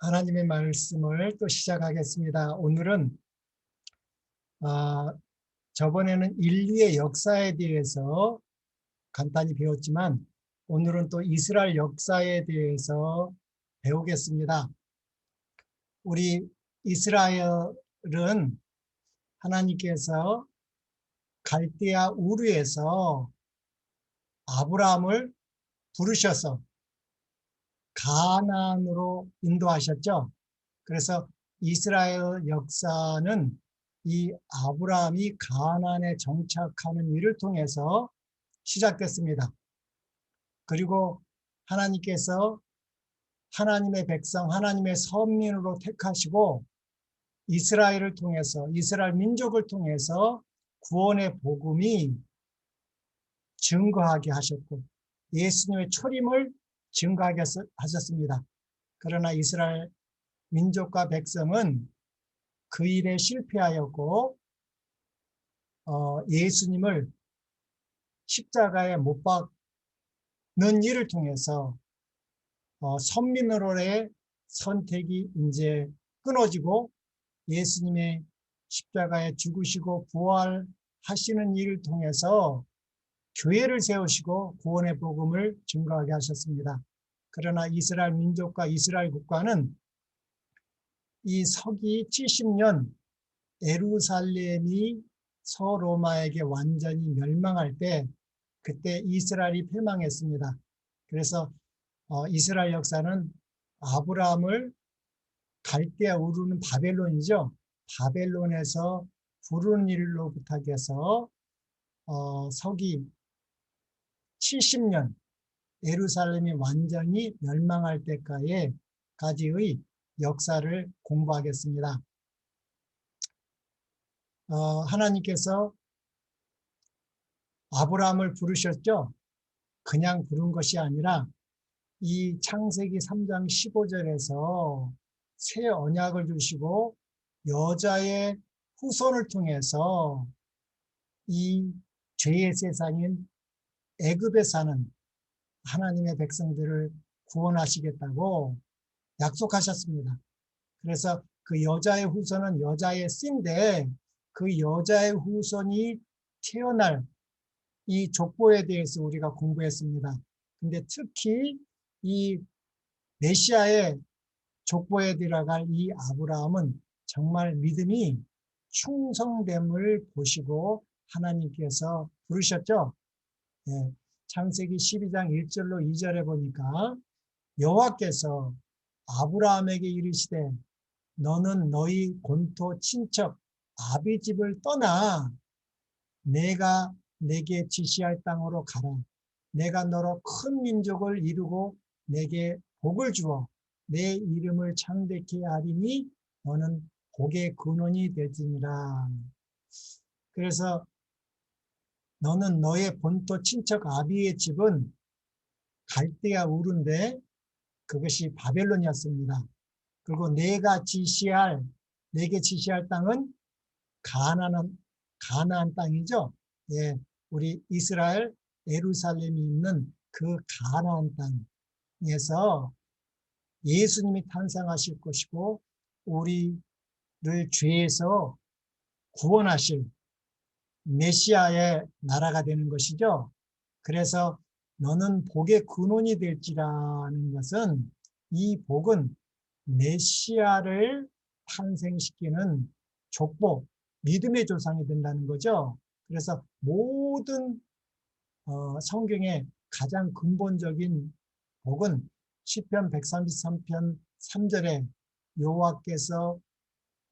하나님의 말씀을 또 시작하겠습니다. 오늘은 저번에는 인류의 역사에 대해서 간단히 배웠지만 오늘은 또 이스라엘 역사에 대해서 배우겠습니다. 우리 이스라엘은 하나님께서 갈대아 우르에서 아브라함을 부르셔서 가나안으로 인도하셨죠. 그래서 이스라엘 역사는 이 아브라함이 가나안에 정착하는 일을 통해서 시작됐습니다. 그리고 하나님께서 하나님의 백성, 하나님의 선민으로 택하시고 이스라엘을 통해서, 이스라엘 민족을 통해서 구원의 복음이 증거하게 하셨고 예수님의 초림을 증거하게 하셨습니다. 그러나 이스라엘 민족과 백성은 그 일에 실패하였고 예수님을 십자가에 못 박는 일을 통해서 선민으로의 선택이 이제 끊어지고 예수님의 십자가에 죽으시고 부활하시는 일을 통해서 교회를 세우시고 구원의 복음을 증거하게 하셨습니다. 그러나 이스라엘 민족과 이스라엘 국가는 이 서기 70년 예루살렘이 서로마에게 완전히 멸망할 때 그때 이스라엘이 패망했습니다. 그래서 이스라엘 역사는 아브라함을 갈대아 우르는 바벨론이죠. 바벨론에서 부르는 일로 부탁해서 서기 70년 예루살렘이 완전히 멸망할 때까지의 역사를 공부하겠습니다. 하나님께서 아브라함을 부르셨죠. 그냥 부른 것이 아니라 이 창세기 3장 15절에서 새 언약을 주시고 여자의 후손을 통해서 이 죄의 세상인 애굽에 사는 하나님의 백성들을 구원하시겠다고 약속하셨습니다. 그래서 그 여자의 후손은 여자의 씨인데 그 여자의 후손이 태어날 이 족보에 대해서 우리가 공부했습니다. 근데 특히 이 메시아의 족보에 들어갈 이 아브라함은 정말 믿음이 충성됨을 보시고 하나님께서 부르셨죠. 예, 창세기 12장 1절로 2절에 보니까 여호와께서 아브라함에게 이르시되 너는 너희 본토 친척 아비 집을 떠나 내가 내게 지시할 땅으로 가라. 내가 너로 큰 민족을 이루고 내게 복을 주어 내 이름을 창대케 하리니 너는 복의 근원이 되지니라. 그래서 너는 너의 본토 친척 아비의 집은 갈대아 우르인데 그것이 바벨론이었습니다. 그리고 내게 지시할 땅은 가나안 땅이죠. 예, 우리 이스라엘 예루살렘이 있는 그 가나안 땅에서 예수님이 탄생하실 것이고 우리를 죄에서 구원하실 메시아의 나라가 되는 것이죠. 그래서 너는 복의 근원이 될지라는 것은 이 복은 메시아를 탄생시키는 족보, 믿음의 조상이 된다는 거죠. 그래서 모든 성경의 가장 근본적인 복은 시편 133편 3절에 여호와께서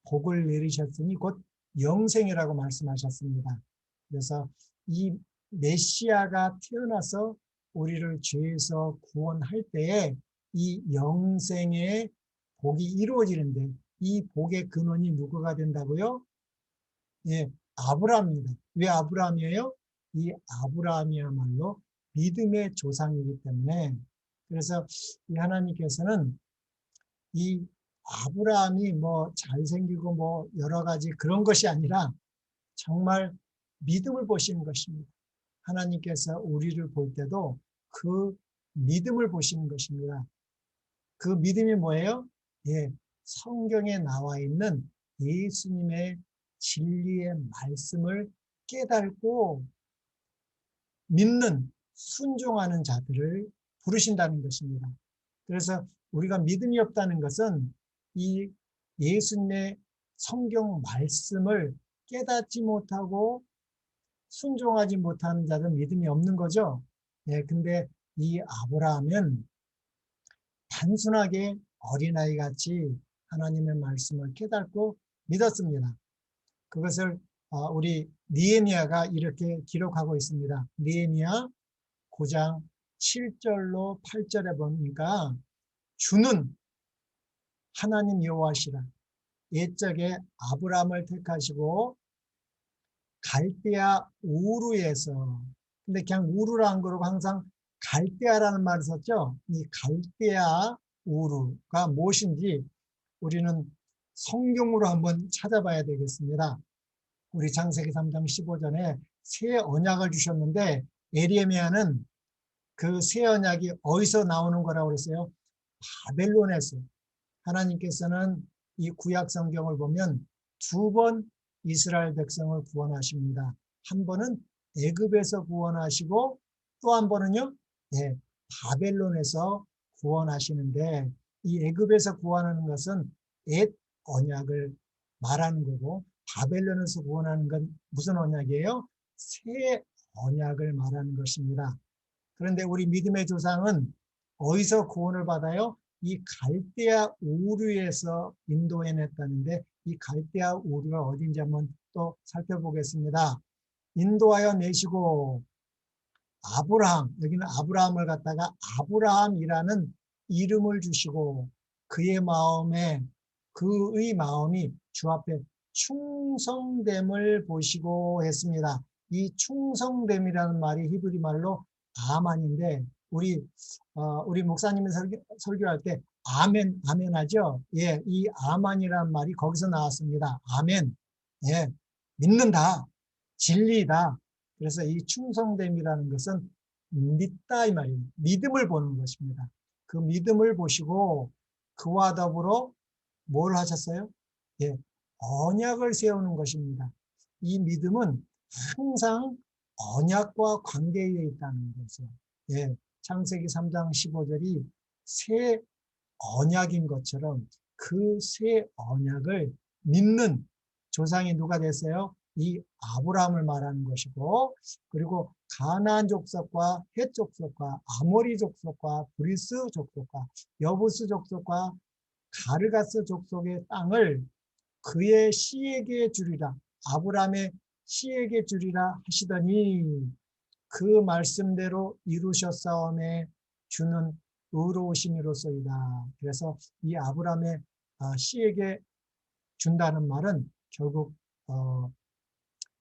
복을 내리셨으니 곧 영생이라고 말씀하셨습니다. 그래서 이 메시아가 태어나서 우리를 죄에서 구원할 때에 이 영생의 복이 이루어지는데 이 복의 근원이 누구가 된다고요? 예, 아브라함입니다. 왜 아브라함이에요? 이 아브라함이야말로 믿음의 조상이기 때문에 그래서 이 하나님께서는 이 아브라함이 뭐 잘생기고 뭐 여러 가지 그런 것이 아니라 정말 믿음을 보시는 것입니다. 하나님께서 우리를 볼 때도 그 믿음을 보시는 것입니다. 그 믿음이 뭐예요? 예, 성경에 나와 있는 예수님의 진리의 말씀을 깨닫고 믿는, 순종하는 자들을 부르신다는 것입니다. 그래서 우리가 믿음이 없다는 것은 이 예수님의 성경 말씀을 깨닫지 못하고 순종하지 못하는 자는 믿음이 없는 거죠. 예, 근데 이 아브라함은 단순하게 어린아이 같이 하나님의 말씀을 깨닫고 믿었습니다. 그것을 우리 느헤미야가 이렇게 기록하고 있습니다. 느헤미야 9장 7절로 8절에 보니까 주는 하나님 여호와시라. 옛적에 아브라함을 택하시고 갈대아 우르에서, 근데 그냥 우르라 안 그러고 항상 갈대아라는 말을 썼죠. 이 갈대아 우르가 무엇인지 우리는 성경으로 한번 찾아봐야 되겠습니다. 우리 창세기 3장 15절에 새 언약을 주셨는데 에레미야는 그 새 언약이 어디서 나오는 거라고 그랬어요? 바벨론에서. 하나님께서는 이 구약 성경을 보면 두 번 이스라엘 백성을 구원하십니다. 한 번은 애굽에서 구원하시고 또 한 번은요, 네, 바벨론에서 구원하시는데 이 애굽에서 구원하는 것은 옛 언약을 말하는 거고 바벨론에서 구원하는 건 무슨 언약이에요? 새 언약을 말하는 것입니다. 그런데 우리 믿음의 조상은 어디서 구원을 받아요? 이 갈대아 우르에서 인도해냈다는데 이 갈대아 우르가 어딘지 한번 또 살펴보겠습니다. 인도하여 내시고 아브라함, 여기는 아브라함을 갖다가 아브라함이라는 이름을 주시고 그의 마음이 주 앞에 충성됨을 보시고 했습니다. 이 충성됨이라는 말이 히브리 말로 아만인데 우리 목사님이 설교할 때 아멘 하죠. 예, 이 아만이라는 말이 거기서 나왔습니다. 아멘. 예, 믿는다, 진리다. 그래서 이 충성됨이라는 것은 믿다 이 말이에요. 믿음을 보는 것입니다. 그 믿음을 보시고 그와 더불어 뭘 하셨어요? 예, 언약을 세우는 것입니다. 이 믿음은 항상 언약과 관계에 있다는 거죠. 예, 창세기 3장 15절이 새 언약인 것처럼 그 새 언약을 믿는 조상이 누가 됐어요? 이 아브라함을 말하는 것이고 그리고 가나안 족속과 헷 족속과 아모리 족속과 브리스 족속과 여부스 족속과 가르가스 족속의 땅을 그의 씨에게 주리라. 아브라함의 씨에게 주리라 하시더니 그 말씀대로 이루셨사오매 주는 의로우심이로소이다. 그래서 이 아브라함의 씨에게 준다는 말은 결국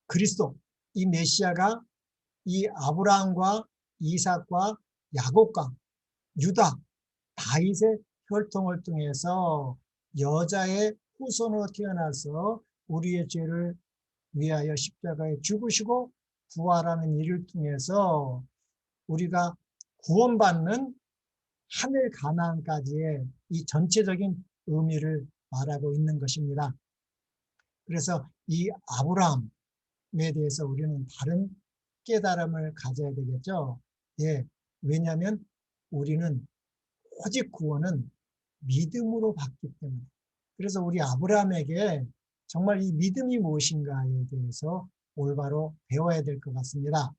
그리스도, 이 메시아가 이 아브라함과 이삭과 야곱과 유다, 다윗의 혈통을 통해서 여자의 후손으로 태어나서 우리의 죄를 위하여 십자가에 죽으시고 부활하는 일을 통해서 우리가 구원받는 하늘 가나안까지의 이 전체적인 의미를 말하고 있는 것입니다. 그래서 이 아브라함에 대해서 우리는 다른 깨달음을 가져야 되겠죠. 예, 왜냐하면 우리는 오직 구원은 믿음으로 받기 때문에. 그래서 우리 아브라함에게 정말 이 믿음이 무엇인가에 대해서 올바로 배워야 될 것 같습니다.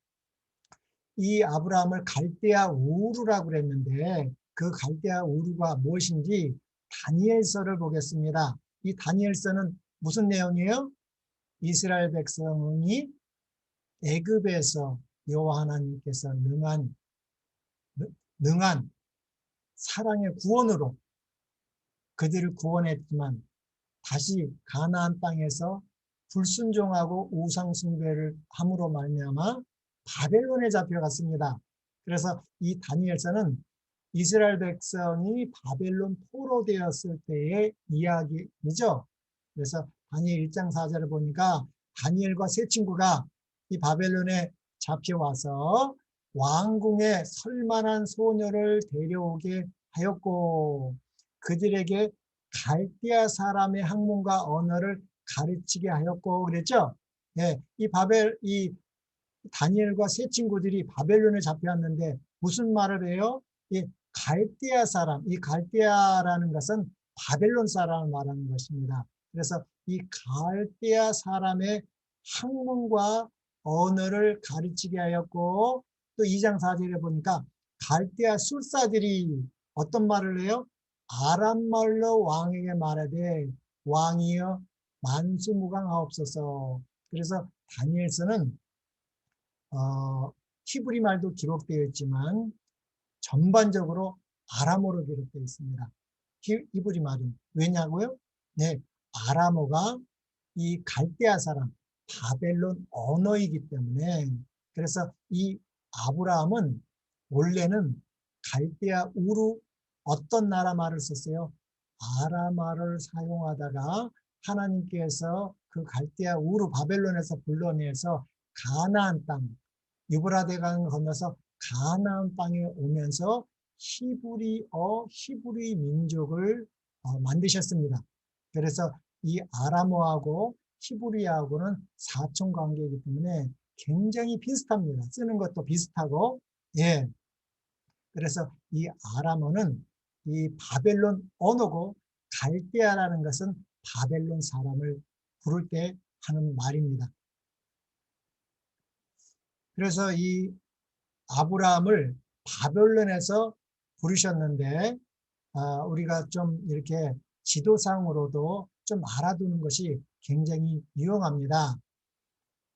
이 아브라함을 갈대아 우르라고 그랬는데 그 갈대아 우르가 무엇인지 다니엘서를 보겠습니다. 이 다니엘서는 무슨 내용이에요? 이스라엘 백성이 애굽에서 여호와 하나님께서 능한 사랑의 구원으로 그들을 구원했지만 다시 가나안 땅에서 불순종하고 우상 숭배를 함으로 말미암아 바벨론에 잡혀갔습니다. 그래서 이 다니엘서는 이스라엘 백성이 바벨론 포로되었을 때의 이야기이죠. 그래서 다니엘 1장 4절을 보니까 다니엘과 세 친구가 이 바벨론에 잡혀와서 왕궁에 설만한 소녀를 데려오게 하였고 그들에게 갈대아 사람의 학문과 언어를 가르치게 하였고 그랬죠. 예, 이 다니엘과 세 친구들이 바벨론에 잡혀왔는데 무슨 말을 해요? 이 갈대아 사람, 이 갈대아라는 것은 바벨론 사람을 말하는 것입니다. 그래서 이 갈대아 사람의 학문과 언어를 가르치게 하였고 또 2장 4절에 보니까 갈대아 술사들이 어떤 말을 해요? 아람말로 왕에게 말하되 왕이여 만수무강하옵소서. 그래서 다니엘서는 히브리 말도 기록되어 있지만 전반적으로 아람어로 기록되어 있습니다. 히브리 말은 왜냐고요? 네, 아람어가 이 갈대아 사람 바벨론 언어이기 때문에 그래서 이 아브라함은 원래는 갈대아 우르 어떤 나라 말을 썼어요? 아람어를 사용하다가 하나님께서 그 갈대아 우르 바벨론에서 불러내서 가나안 땅 유브라데강을 건너서 가나안 땅에 오면서 히브리 민족을 만드셨습니다. 그래서 이 아람어하고 히브리하고는 사촌 관계이기 때문에 굉장히 비슷합니다. 쓰는 것도 비슷하고, 예. 그래서 이 아람어는 이 바벨론 언어고 갈대아라는 것은 바벨론 사람을 부를 때 하는 말입니다. 그래서 이 아브라함을 바벨론에서 부르셨는데 우리가 좀 이렇게 지도상으로도 좀 알아두는 것이 굉장히 유용합니다.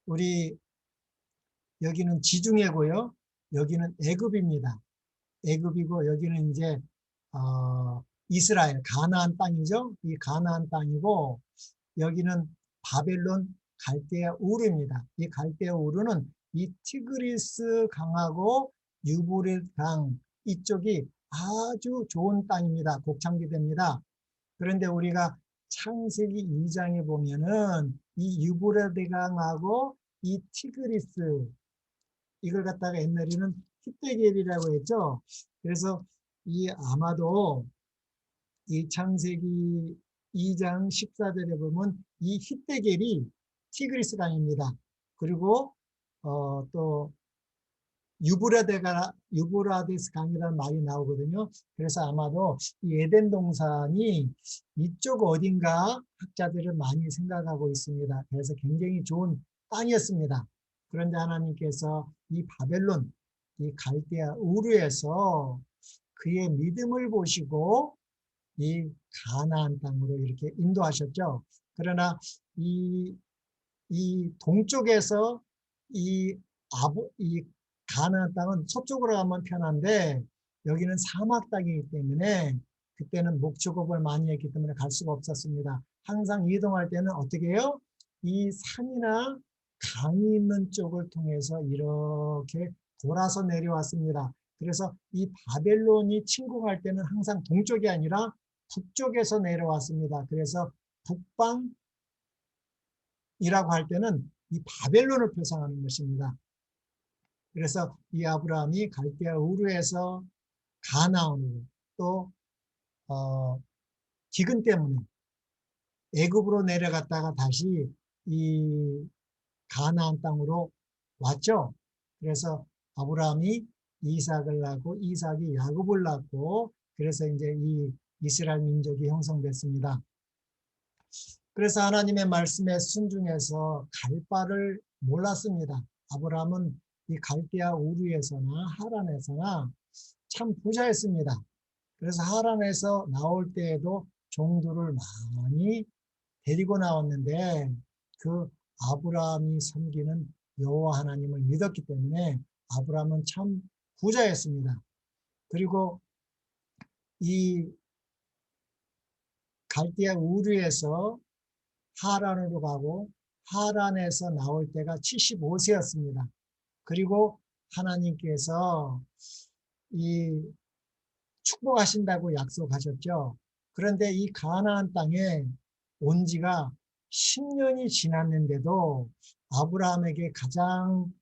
우리 여기는 지중해고요. 여기는 애굽입니다. 애굽이고 여기는 이제 이스라엘 가나안 땅이죠. 이 가나안 땅이고 여기는 바벨론 갈대아 우르입니다. 이 갈대아 우르는 이 티그리스 강하고 유브레 강 이쪽이 아주 좋은 땅입니다. 곡창지대입니다. 그런데 우리가 창세기 2장에 보면은 이 유브라데 강하고 이 티그리스 이걸 갖다가 옛날에는 히데겔이라고 했죠. 그래서 이 아마도 이 창세기 2장 14절에 보면 이 히데겔이 티그리스 강입니다. 그리고 또 유브라데스 강이라는 말이 나오거든요. 그래서 아마도 이 에덴 동산이 이쪽 어딘가 학자들은 많이 생각하고 있습니다. 그래서 굉장히 좋은 땅이었습니다. 그런데 하나님께서 이 바벨론, 이 갈대아 우르에서 그의 믿음을 보시고 이 가나안 땅으로 이렇게 인도하셨죠. 그러나 이 동쪽에서 이 가나안 땅은 서쪽으로 가면 편한데 여기는 사막 땅이기 때문에 그때는 목축업을 많이 했기 때문에 갈 수가 없었습니다. 항상 이동할 때는 어떻게 해요? 이 산이나 강이 있는 쪽을 통해서 이렇게 돌아서 내려왔습니다. 그래서 이 바벨론이 침공할 때는 항상 동쪽이 아니라 북쪽에서 내려왔습니다. 그래서 북방 이라고 할 때는 이 바벨론을 표상하는 것입니다. 그래서 이 아브라함이 갈대아 우르에서 가나안으로 또 기근 때문에 애굽으로 내려갔다가 다시 이 가나안 땅으로 왔죠. 그래서 아브라함이 이삭을 낳고 이삭이 야곱을 낳고 그래서 이제 이 이스라엘 민족이 형성됐습니다. 그래서 하나님의 말씀에 순종해서 갈 바를 몰랐습니다. 아브라함은 이 갈대아 우르에서나 하란에서나 참 부자였습니다. 그래서 하란에서 나올 때에도 종들을 많이 데리고 나왔는데 그 아브라함이 섬기는 여호와 하나님을 믿었기 때문에 아브라함은 참 부자였습니다. 그리고 이 갈대아 우르에서 하란으로 가고 하란에서 나올 때가 75세였습니다. 그리고 하나님께서 이 축복하신다고 약속하셨죠. 그런데 이 가나안 땅에 온 지가 10년이 지났는데도 아브라함에게 가장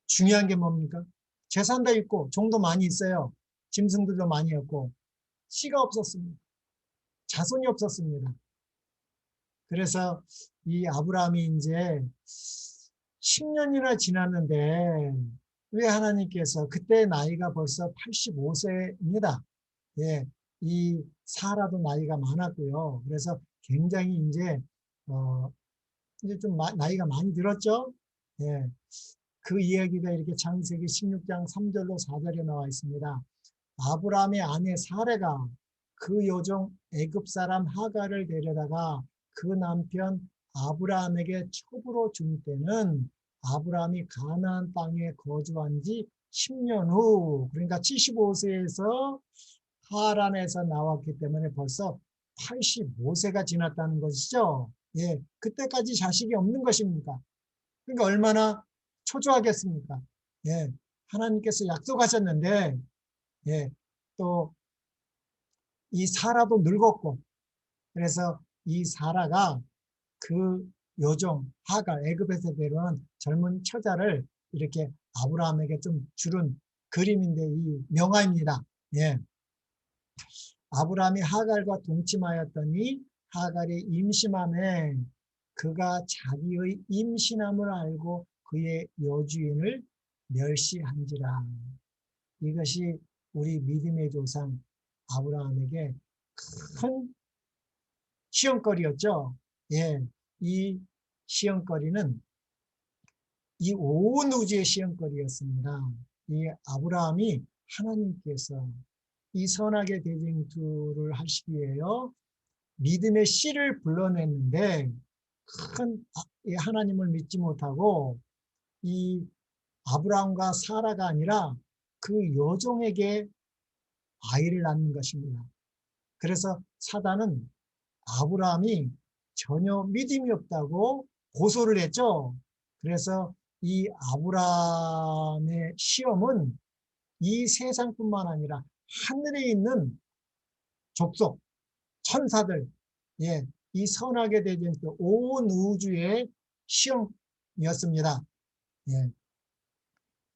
중요한 게 뭡니까? 재산도 있고 종도 많이 있어요. 짐승들도 많이 있고 씨가 없었습니다. 자손이 없었습니다. 그래서 이 아브라함이 이제 10년이나 지났는데 왜 하나님께서 그때 나이가 벌써 85세입니다. 예, 이 사라도 나이가 많았고요. 그래서 굉장히 어, 이제 좀 나이가 많이 들었죠. 예, 그 이야기가 이렇게 창세기 16장 3절로 4절에 나와 있습니다. 아브라함의 아내 사레가 그 여종 애굽 사람 하갈을 데려다가 그 남편 아브라함에게 첩으로 준 때는 아브라함이 가나안 땅에 거주한 지 10년 후, 그러니까 75세에서 하란에서 나왔기 때문에 벌써 85세가 지났다는 것이죠. 예, 그때까지 자식이 없는 것입니까? 그러니까 얼마나 초조하겠습니까? 예, 하나님께서 약속하셨는데, 예, 또 이 사라도 늙었고, 그래서 이 사라가 그 여종 하갈 애굽에서 데려온 젊은 처자를 이렇게 아브라함에게 좀 주는 그림인데 이 명화입니다. 예. 아브라함이 하갈과 동침하였더니 하갈이 임신함에 그가 자기의 임신함을 알고 그의 여주인을 멸시한지라. 이것이 우리 믿음의 조상 아브라함에게 큰 시험거리였죠. 예, 이 시험거리는 이 온 우주의 시험거리였습니다. 이 아브라함이 하나님께서 이 선악의 대징투를 하시기 위하여 믿음의 씨를 불러냈는데 큰 하나님을 믿지 못하고 이 아브라함과 사라가 아니라 그 여종에게 아이를 낳는 것입니다. 그래서 사단은 아브라함이 전혀 믿음이 없다고 고소를 했죠. 그래서 이 아브라함의 시험은 이 세상뿐만 아니라 하늘에 있는 족속, 천사들, 예, 이 선악에 대한 온 우주의 시험이었습니다. 예,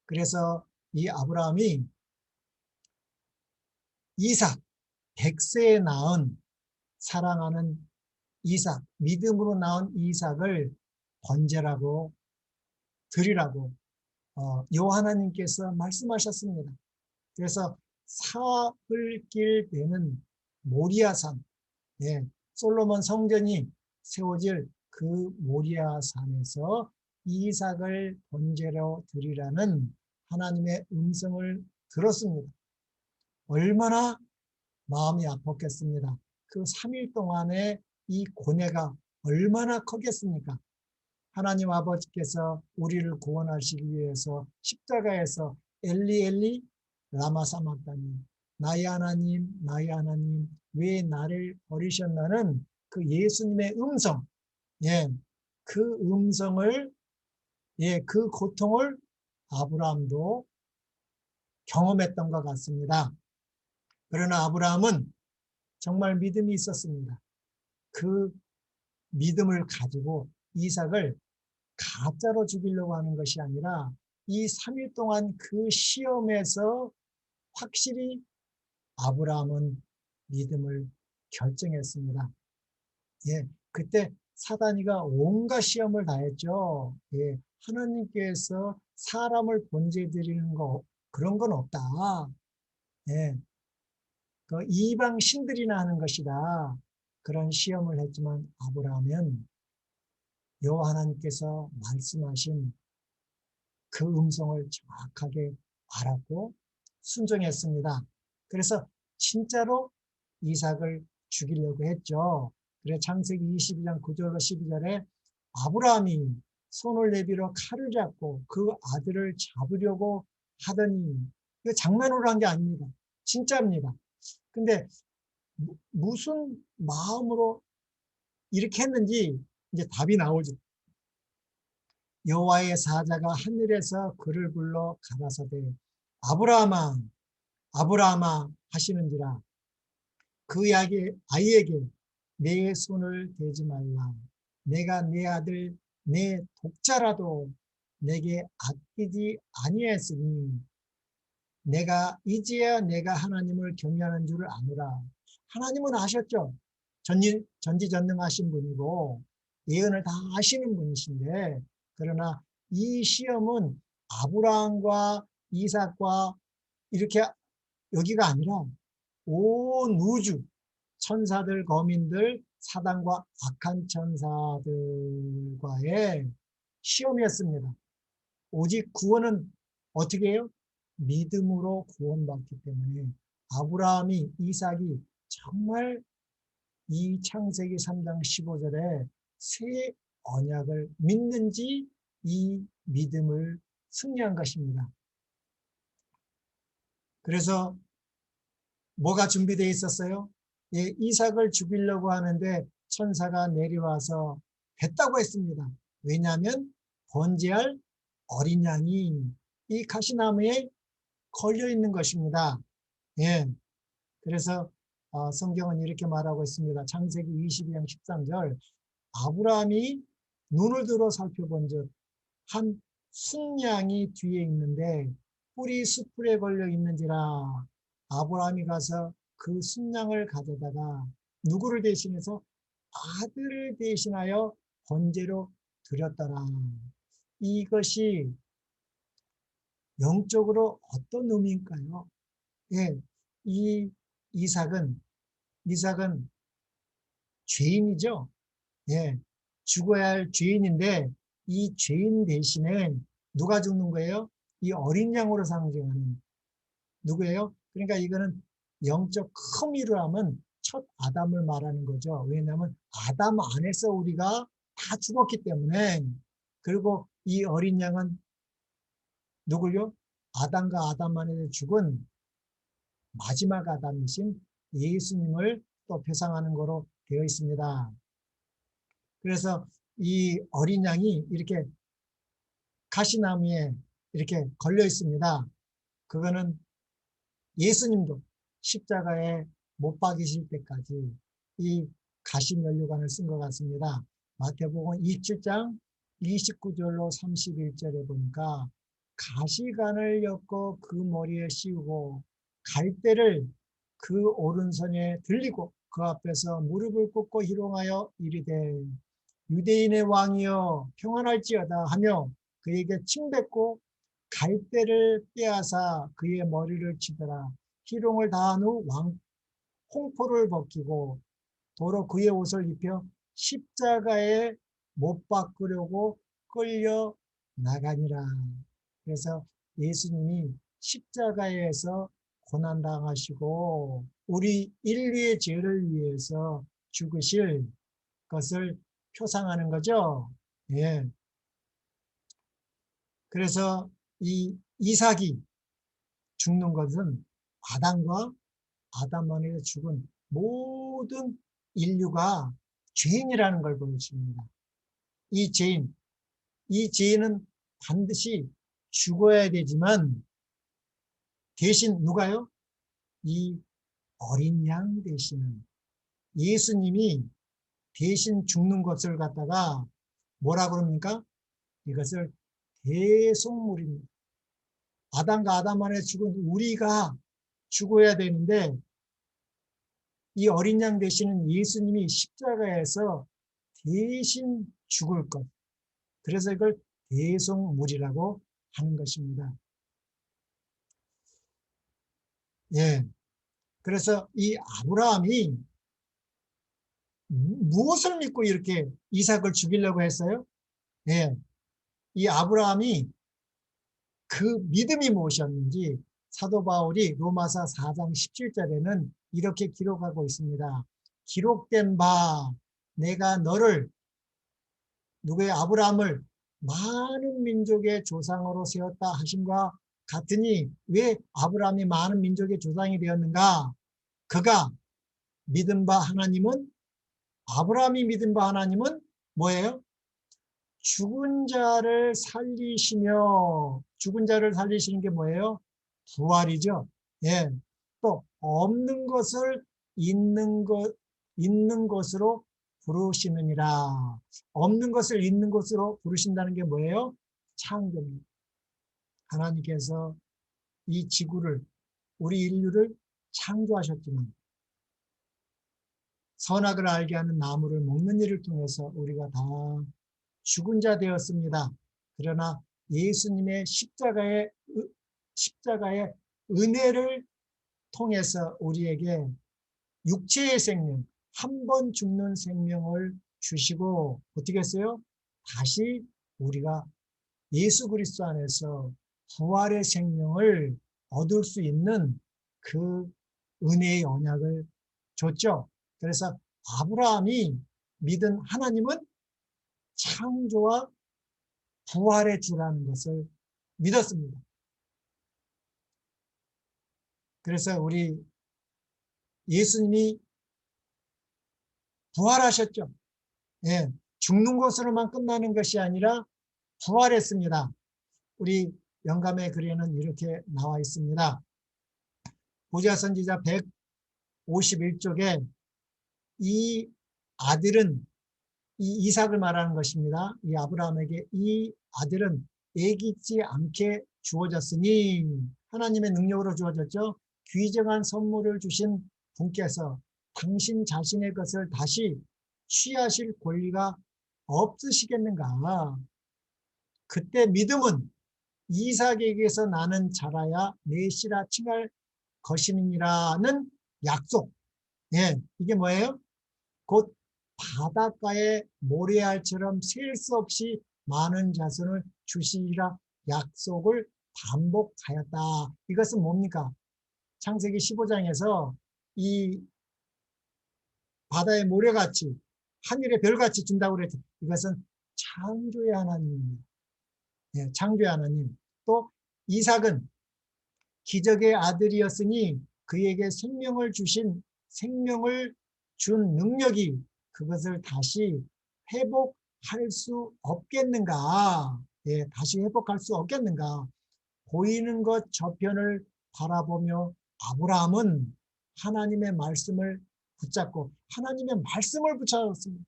그래서 이 아브라함이 이삭, 100세에 낳은 사랑하는 이삭, 믿음으로 낳은 이삭을 번제라고 드리라고 여호와하나님께서 말씀하셨습니다. 그래서 사흘길 되는 모리아산, 예, 솔로몬 성전이 세워질 그 모리아산에서 이삭을 번제로 드리라는 하나님의 음성을 들었습니다. 얼마나 마음이 아팠겠습니다. 그 3일 동안의 이 고뇌가 얼마나 크겠습니까? 하나님 아버지께서 우리를 구원하시기 위해서 십자가에서 엘리 엘리 라마 사막다니 나의 하나님 왜 나를 버리셨나는 그 예수님의 음성, 예, 그 음성을, 예, 그 고통을 아브라함도 경험했던 것 같습니다. 그러나 아브라함은 정말 믿음이 있었습니다. 그 믿음을 가지고 이삭을 가짜로 죽이려고 하는 것이 아니라 이 3일 동안 그 시험에서 확실히 아브라함은 믿음을 결정했습니다. 예, 그때 사단이가 온갖 시험을 다했죠. 예, 하나님께서 사람을 번제 드리는 거 그런 건 없다. 예, 그 이방 신들이나 하는 것이다. 그런 시험을 했지만 아브라함은 여호와 하나님께서 말씀하신 그 음성을 정확하게 알았고 순종했습니다. 그래서 진짜로 이삭을 죽이려고 했죠. 그래서 창세기 22장 9절로 12절에 아브라함이 손을 내밀어 칼을 잡고 그 아들을 잡으려고 하더니 이거 장난으로 한 게 아닙니다. 진짜입니다. 근데 무슨 마음으로 이렇게 했는지 이제 답이 나오죠. 여호와의 사자가 하늘에서 그를 불러 가라사대 아브라함아 아브라함아 하시는지라 그 아이에게 내 손을 대지 말라 내가 내 아들 내 독자라도 내게 아끼지 아니했으니 내가 이제야 내가 하나님을 경외하는 줄을 아노라. 하나님은 아셨죠. 전지전능하신 분이고 예언을 다 하시는 분이신데, 그러나 이 시험은 아브라함과 이삭과 이렇게 여기가 아니라 온 우주 천사들, 거민들, 사단과 악한 천사들과의 시험이었습니다. 오직 구원은 어떻게 해요? 믿음으로 구원받기 때문에 아브라함이, 이삭이 정말 이 창세기 3장 15절에 새 언약을 믿는지 이 믿음을 승리한 것입니다. 그래서 뭐가 준비되어 있었어요? 예, 이삭을 죽이려고 하는데 천사가 내려와서 뱉다고 했습니다. 왜냐하면 번제할 어린 양이 이 가시나무에 걸려 있는 것입니다. 예, 그래서 성경은 이렇게 말하고 있습니다. 창세기 22장 13절, 아브라함이 눈을 들어 살펴본즉 한 순양이 뒤에 있는데 뿔이 숯불에 걸려 있는지라. 아브라함이 가서 그 순양을 가져다가 누구를 대신해서 아들을 대신하여 번제로 드렸더라. 이것이 영적으로 어떤 의미일까요? 예, 이 이삭은 죄인이죠. 예, 죽어야 할 죄인인데 이 죄인 대신에 누가 죽는 거예요? 이 어린 양으로 상징하는 누구예요? 그러니까 이거는 영적 크미로 하면 첫 아담을 말하는 거죠. 왜냐하면 아담 안에서 우리가 다 죽었기 때문에. 그리고 이 어린 양은 누구요? 아담과 아담 안에서 죽은 마지막 아담이신 예수님을 또 표상하는 거로 되어 있습니다. 그래서 이 어린 양이 이렇게 가시나무에 이렇게 걸려 있습니다. 그거는 예수님도 십자가에 못 박이실 때까지 이 가시면류관을 쓴 것 같습니다. 마태복음 27장 29절로 31절에 보니까 가시관을 엮어 그 머리에 씌우고 갈대를 그 오른손에 들리고 그 앞에서 무릎을 꿇고 희롱하여 이르되 유대인의 왕이여 평안할지어다 하며 그에게 침뱉고 갈대를 빼앗아 그의 머리를 치더라. 희롱을 다한 후 홍포를 벗기고 도로 그의 옷을 입혀 십자가에 못 박으려고 끌려 나가니라. 그래서 예수님이 십자가에서 고난당하시고 우리 인류의 죄를 위해서 죽으실 것을 표상하는 거죠. 예. 그래서 이 이삭이 죽는 것은 아담과 아담 안에서 죽은 모든 인류가 죄인이라는 걸 보여줍니다. 이 죄인은 반드시 죽어야 되지만 대신 누가요? 이 어린 양 대신은 예수님이 대신 죽는 것을 갖다가 뭐라 그럽니까? 이것을 대속물입니다. 아담과 아담 안에 죽은 우리가 죽어야 되는데 이 어린 양 대신은 예수님이 십자가에서 대신 죽을 것. 그래서 이걸 대속물이라고 하는 것입니다. 예. 그래서 이 아브라함이 무엇을 믿고 이렇게 이삭을 죽이려고 했어요? 예. 이 아브라함이 그 믿음이 무엇이었는지 사도 바울이 로마서 4장 17절에는 이렇게 기록하고 있습니다. 기록된 바 내가 너를 누구의 아브라함을 많은 민족의 조상으로 세웠다 하심과 같으니 왜 아브라함이 많은 민족의 조상이 되었는가? 그가 믿은 바 하나님은 아브라함이 믿은 바 하나님은 뭐예요? 죽은 자를 살리시며 죽은 자를 살리시는 게 뭐예요? 부활이죠. 예. 또 없는 것을 있는 것으로 부르시느니라. 없는 것을 있는 것으로 부르신다는 게 뭐예요? 창조입니다. 하나님께서 이 지구를 우리 인류를 창조하셨지만 선악을 알게 하는 나무를 먹는 일을 통해서 우리가 다 죽은 자 되었습니다. 그러나 예수님의 십자가의 은혜를 통해서 우리에게 육체의 생명, 한 번 죽는 생명을 주시고 어떻게 했어요? 다시 우리가 예수 그리스도 안에서 부활의 생명을 얻을 수 있는 그 은혜의 언약을 줬죠. 그래서 아브라함이 믿은 하나님은 창조와 부활의 주라는 것을 믿었습니다. 그래서 우리 예수님이 부활하셨죠. 예, 죽는 것으로만 끝나는 것이 아니라 부활했습니다. 우리 영감의 글에는 이렇게 나와 있습니다. 호세아 선지자 151쪽에 이 아들은 이 이삭을 말하는 것입니다. 이 아브라함에게 이 아들은 애기지 않게 주어졌으니 하나님의 능력으로 주어졌죠. 귀정한 선물을 주신 분께서 당신 자신의 것을 다시 취하실 권리가 없으시겠는가. 그때 믿음은 이삭에게서 나는 자라야 내 씨라 칭할 것임이니라는 약속. 예, 이게 뭐예요? 곧 바닷가의 모래알처럼 셀 수 없이 많은 자손을 주시리라 약속을 반복하였다. 이것은 뭡니까? 창세기 15장에서 이 바다의 모래같이 하늘의 별같이 준다고 그랬죠. 이것은 창조의 하나님입니다. 네, 창조의 하나님. 또 이삭은 기적의 아들이었으니 그에게 생명을 준 능력이 그것을 다시 회복할 수 없겠는가? 예, 다시 회복할 수 없겠는가? 보이는 것 저편을 바라보며 아브라함은 하나님의 말씀을 붙잡고 하나님의 말씀을 붙잡았습니다.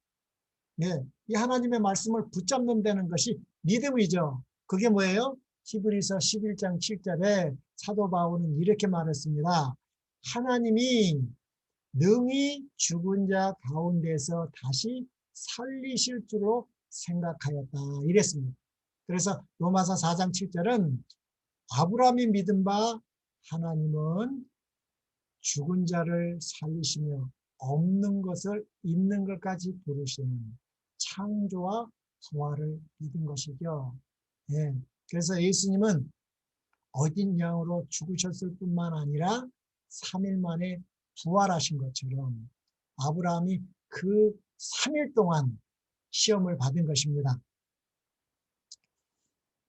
예, 이 하나님의 말씀을 붙잡는다는 것이 믿음이죠. 그게 뭐예요? 히브리서 11장 7절에 사도 바울은 이렇게 말했습니다. 하나님이 능히 죽은 자 가운데서 다시 살리실 줄로 생각하였다. 이랬습니다. 그래서 로마서 4장 7절은 아브라함이 믿은 바 하나님은 죽은 자를 살리시며 없는 것을 있는 것까지 부르시는 창조와 부활을 믿은 것이죠. 예. 그래서 예수님은 어린 양으로 죽으셨을 뿐만 아니라 3일 만에 부활하신 것처럼 아브라함이 그 3일 동안 시험을 받은 것입니다.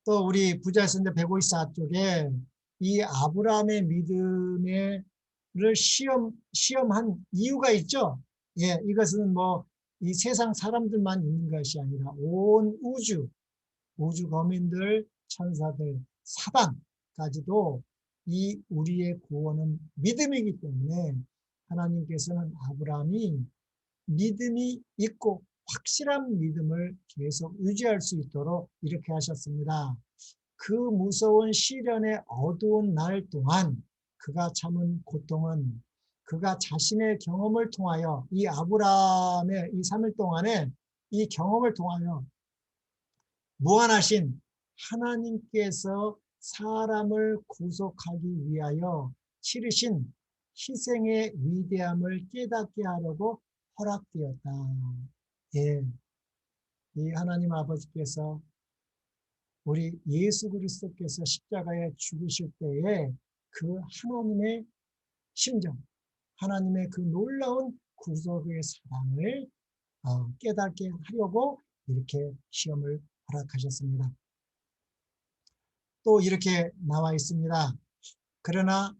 또 우리 부자에서 154쪽에 이 아브라함의 믿음을 시험한 이유가 있죠. 예, 이것은 뭐 이 세상 사람들만 있는 것이 아니라 온 우주 거민들, 천사들, 사단까지도 이 우리의 구원은 믿음이기 때문에 하나님께서는 아브라함이 믿음이 있고 확실한 믿음을 계속 유지할 수 있도록 이렇게 하셨습니다. 그 무서운 시련의 어두운 날 동안 그가 참은 고통은 그가 자신의 경험을 통하여 이 아브라함의 이 3일 동안에 이 경험을 통하여 무한하신 하나님께서 사람을 구속하기 위하여 치르신 희생의 위대함을 깨닫게 하려고 허락되었다. 예, 이 하나님 아버지께서 우리 예수 그리스도께서 십자가에 죽으실 때에 그 하나님의 심정, 하나님의 그 놀라운 구속의 사랑을 깨닫게 하려고 이렇게 시험을 허락하셨습니다. 또 이렇게 나와 있습니다. 그러나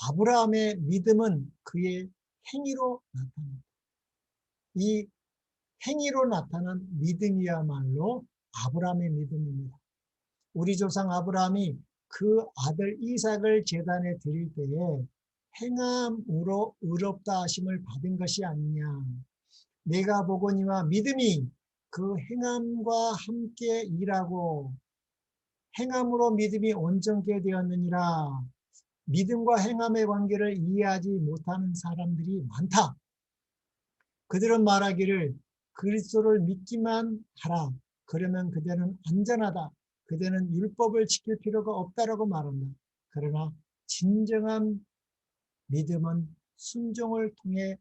아브라함의 믿음은 그의 행위로 나타납니다. 이 행위로 나타난 믿음이야말로 아브라함의 믿음입니다. 우리 조상 아브라함이 그 아들 이삭을 제단에 드릴 때에 행함으로 의롭다 하심을 받은 것이 아니냐. 내가 보거니와 믿음이 그 행함과 함께 일하고 행함으로 믿음이 온전케 되었느니라. 믿음과 행함의 관계를 이해하지 못하는 사람들이 많다. 그들은 말하기를 그리스도를 믿기만 하라. 그러면 그대는 안전하다. 그대는 율법을 지킬 필요가 없다라고 말한다. 그러나 진정한 믿음은 순종을 통해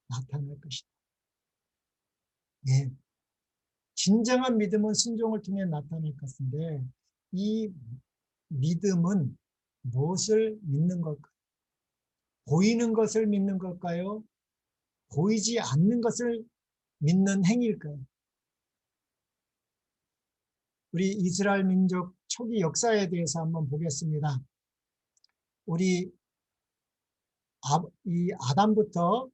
나타날 것이다. 예. 진정한 믿음은 순종을 통해 나타날 것인데 이 믿음은 무엇을 믿는 걸까요? 보이는 것을 믿는 걸까요? 보이지 않는 것을 믿는 행위일까요? 우리 이스라엘 민족 초기 역사에 대해서 한번 보겠습니다. 우리 이 아담부터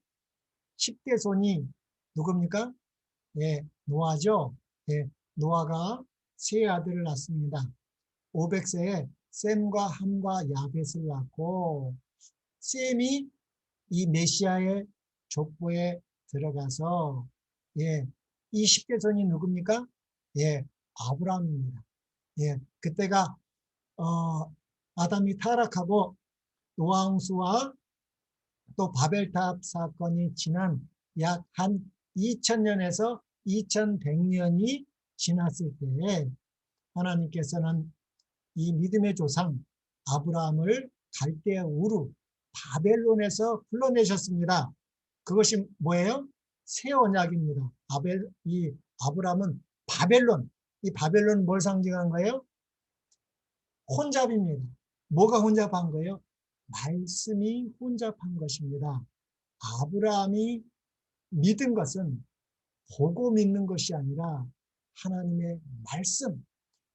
10대 손이 누굽니까? 예, 노아죠. 예, 노아가 세 아들을 낳습니다. 500세에 셈과 함과 야벳을 낳고 셈이 이 메시아의 족보에 들어가서 예, 이 10대 손이 누굽니까? 예, 아브라함입니다. 예, 그때가 아담이 타락하고 노아홍수와 또 바벨탑 사건이 지난 약 한 2000년에서 2100년이 지났을 때에 하나님께서는 이 믿음의 조상 아브라함을 갈대아 우르 바벨론에서 불러내셨습니다. 그것이 뭐예요? 새 언약입니다. 이 아브라함은 바벨론, 이 바벨론은 뭘 상징한 거예요? 혼잡입니다. 뭐가 혼잡한 거예요? 말씀이 혼잡한 것입니다. 아브라함이 믿은 것은 보고 믿는 것이 아니라 하나님의 말씀,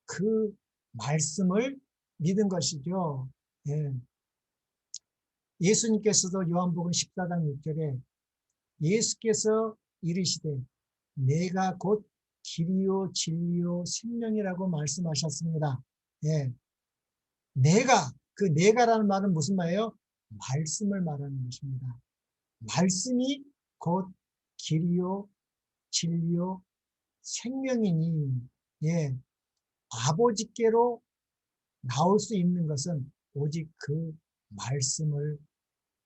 그 말씀을 믿은 것이죠. 예. 예수님께서도 요한복음 14장 6절에 예수께서 이르시되 내가 곧 길이요 진리요 생명이라고 말씀하셨습니다. 예. 그 내가라는 말은 무슨 말이에요? 말씀을 말하는 것입니다. 말씀이 곧 길이요 진리요 생명이니 예, 아버지께로 나올 수 있는 것은 오직 그 말씀을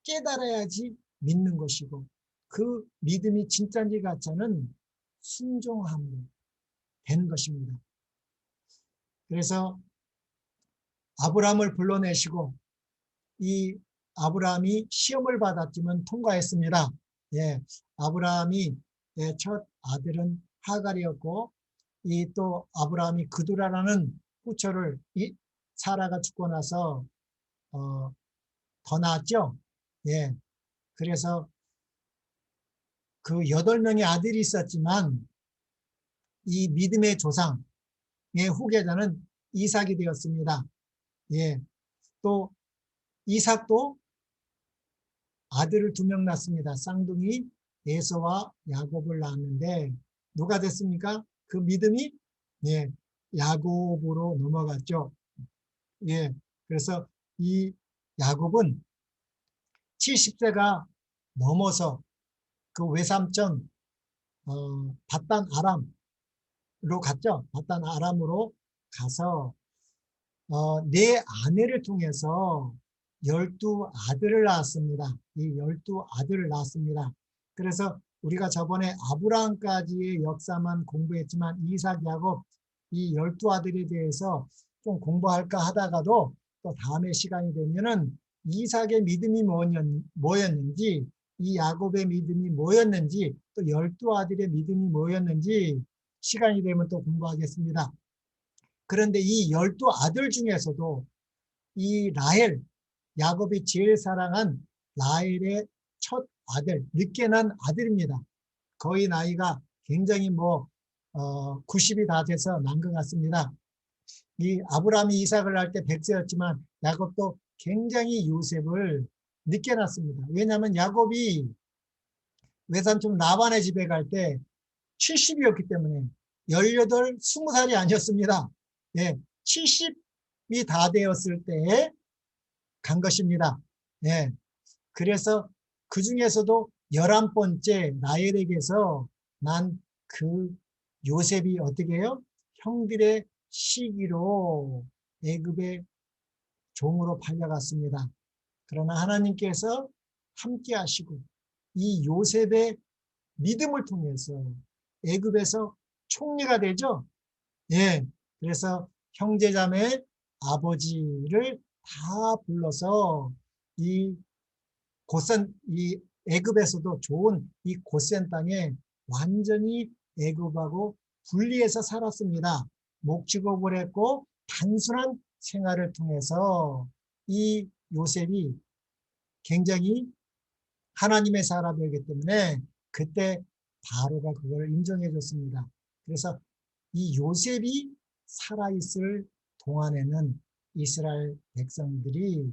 깨달아야지 믿는 것이고 그 믿음이 진짜인지 가짜는 순종함으로 되는 것입니다. 그래서 아브라함을 불러내시고 이 아브라함이 시험을 받았지만 통과했습니다. 예, 아브라함이 첫 아들은 하갈이었고 이 또 아브라함이 그두라라는 후처를 사라가 죽고 나서 더 낳았죠. 예, 그래서 그 8명의 아들이 있었지만 이 믿음의 조상의 후계자는 이삭이 되었습니다. 예, 또 이삭도 아들을 2명 낳습니다. 쌍둥이 에서와 야곱을 낳았는데 누가 됐습니까? 그 믿음이 예, 야곱으로 넘어갔죠. 예, 그래서 이 야곱은 70세가 넘어서 그 외삼촌 밧단 아람으로 갔죠. 밧단 아람으로 가서 네 아내를 통해서 12아들을 낳았습니다. 이 12아들을 낳았습니다. 그래서 우리가 저번에 아브라함까지의 역사만 공부했지만 이삭, 야곱 이 12아들에 대해서 좀 공부할까 하다가도 또 다음에 시간이 되면은 이삭의 믿음이 뭐였는지 이 야곱의 믿음이 뭐였는지 또 12아들의 믿음이 뭐였는지 시간이 되면 또 공부하겠습니다. 그런데 이 12아들 중에서도 이 라헬, 야곱이 제일 사랑한 라헬의 첫 아들, 늦게 난 아들입니다. 거의 나이가 굉장히 90이 다 돼서 난 것 같습니다. 이 아브라함이 이삭을 낳을 때 100세였지만 야곱도 굉장히 요셉을 늦게 낳습니다. 왜냐하면 야곱이 외삼촌 라반의 집에 갈 때 70이었기 때문에 18, 20살이 아니었습니다. 예, 70이 다 되었을 때에 간 것입니다. 예, 그래서 그 중에서도 11번째 라헬에게서 난 그 요셉이 어떻게 해요? 형들의 시기로 애굽의 종으로 팔려갔습니다. 그러나 하나님께서 함께 하시고 이 요셉의 믿음을 통해서 애굽에서 총리가 되죠. 예. 그래서 형제자매 아버지를 다 불러서 이 이 애굽에서도 좋은 이 고센 땅에 완전히 애굽하고 분리해서 살았습니다. 목축업을 했고 단순한 생활을 통해서 이 요셉이 굉장히 하나님의 사람이기 때문에 그때 바로가 그걸 인정해 줬습니다. 그래서 이 요셉이 살아있을 동안에는 이스라엘 백성들이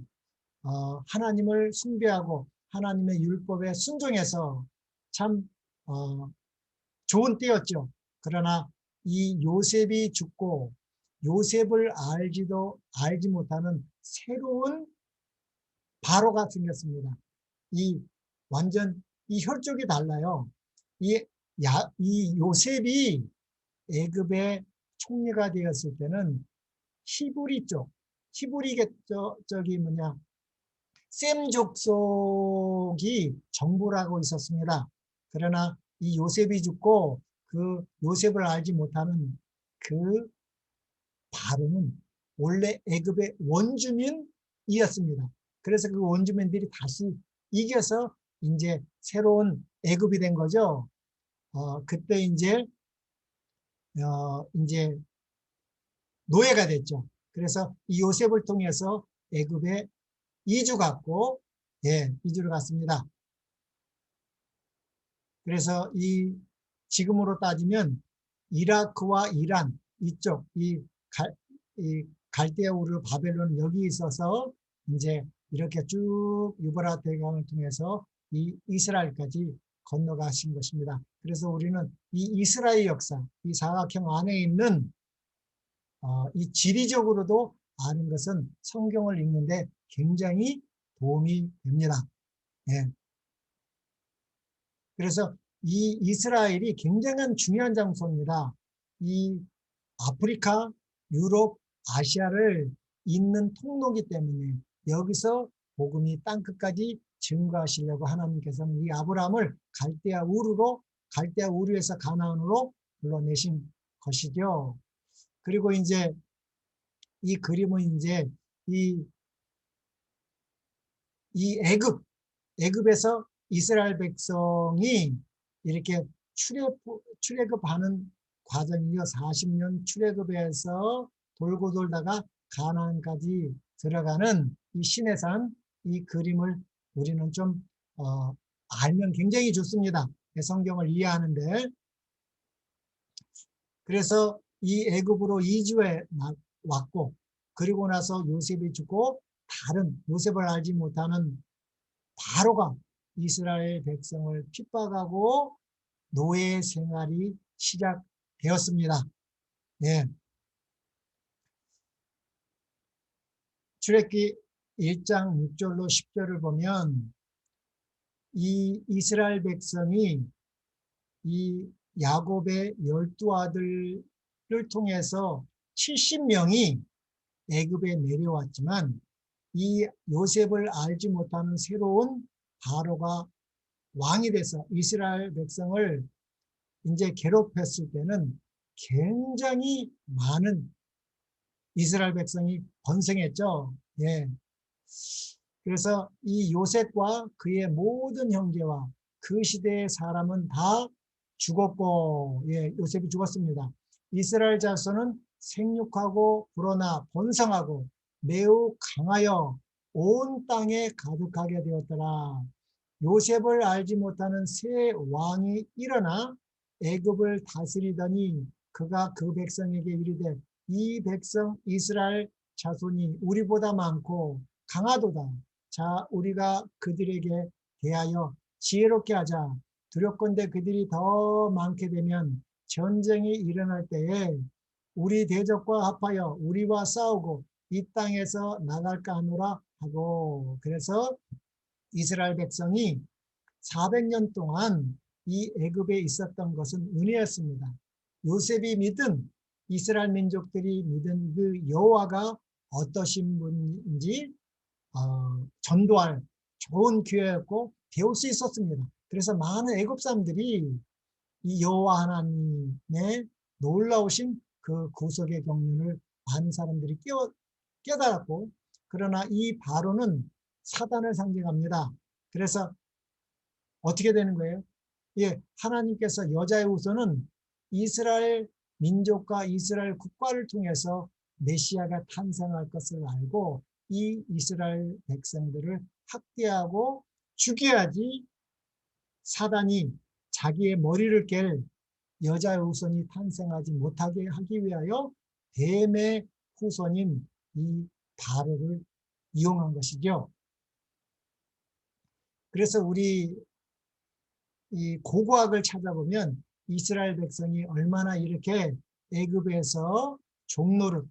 하나님을 숭배하고 하나님의 율법에 순종해서 참 좋은 때였죠. 그러나 이 요셉이 죽고 요셉을 알지 못하는 새로운 바로가 생겼습니다. 이 완전 이 혈족이 달라요. 이 요셉이 애굽의 총리가 되었을 때는 히브리 쪽, 히브리족이 뭐냐, 셈 족속이 정복을 하고 있었습니다. 그러나 이 요셉이 죽고 그 요셉을 알지 못하는 그 바로는 원래 애굽의 원주민이었습니다. 그래서 그 원주민들이 다시 이겨서 이제 새로운 애굽이 된 거죠. 그때 이제 노예가 됐죠. 그래서 이 요셉을 통해서 애굽에 이주 갔고, 예, 이주를 갔습니다. 그래서 지금으로 따지면 이라크와 이란 이쪽 이 갈대아 우르 바벨론 여기 있어서 이제 이렇게 쭉 유브라트 대강을 통해서 이 이스라엘까지 건너가신 것입니다. 그래서 우리는 이 이스라엘 역사, 이 사각형 안에 있는 이 지리적으로도 아는 것은 성경을 읽는데 굉장히 도움이 됩니다. 예. 그래서 이 이스라엘이 굉장한 중요한 장소입니다. 이 아프리카, 유럽, 아시아를 잇는 통로이기 때문에 여기서 복음이 땅끝까지 증거하시려고 하나님께서는 이 아브라함을 갈대아 우르에서 가나안으로 불러내신 것이죠. 그리고 이제 이 그림은 이제 이 애굽에서 이스라엘 백성이 이렇게 출애굽하는 과정이요. 40년 출애굽에서 돌고 돌다가 가나안까지 들어가는 이 시내산 이 그림을 우리는 좀 알면 굉장히 좋습니다. 성경을 이해하는데. 그래서 이 애굽으로 이주해 왔고, 그리고 나서 요셉이 죽고 다른 요셉을 알지 못하는 바로가 이스라엘 백성을 핍박하고 노예 생활이 시작되었습니다. 예. 출애굽기 1장 6절로 10절을 보면 이 이스라엘 백성이 이 야곱의 12아들을 통해서 70명이 애굽에 내려왔지만 이 요셉을 알지 못하는 새로운 바로가 왕이 돼서 이스라엘 백성을 이제 괴롭혔을 때는 굉장히 많은 이스라엘 백성이 번성했죠. 예. 그래서 이 요셉과 그의 모든 형제와 그 시대의 사람은 다 죽었고, 예, 요셉이 죽었습니다. 이스라엘 자손은 생육하고 불어나 번성하고 매우 강하여 온 땅에 가득하게 되었더라. 요셉을 알지 못하는 새 왕이 일어나 애굽을 다스리더니 그가 그 백성에게 이르되 이 백성 이스라엘 자손이 우리보다 많고 강하도다. 자, 우리가 그들에게 대하여 지혜롭게 하자. 두렵건대 그들이 더 많게 되면 전쟁이 일어날 때에 우리 대적과 합하여 우리와 싸우고 이 땅에서 나갈까 하노라 하고. 그래서 이스라엘 백성이 400년 동안 이 애굽에 있었던 것은 은혜였습니다. 요셉이 믿은 이스라엘 민족들이 믿은 그 여호와가 어떠신 분인지 전도할 좋은 기회였고 배울 수 있었습니다. 그래서 많은 애굽 사람들이 이 여호와 하나님의 놀라우신 그 구속의 경륜을 많은 사람들이 깨달았고, 그러나 이 바로는 사단을 상징합니다. 그래서 어떻게 되는 거예요? 예, 하나님께서 여자의 후손은 이스라엘 민족과 이스라엘 국가를 통해서 메시아가 탄생할 것을 알고 이 이스라엘 백성들을 학대하고 죽여야지 사단이 자기의 머리를 깰 여자의 후손이 탄생하지 못하게 하기 위하여 뱀의 후손인 이 바로를 이용한 것이죠. 그래서 우리 이 고고학을 찾아보면 이스라엘 백성이 얼마나 이렇게 애굽에서 종노릇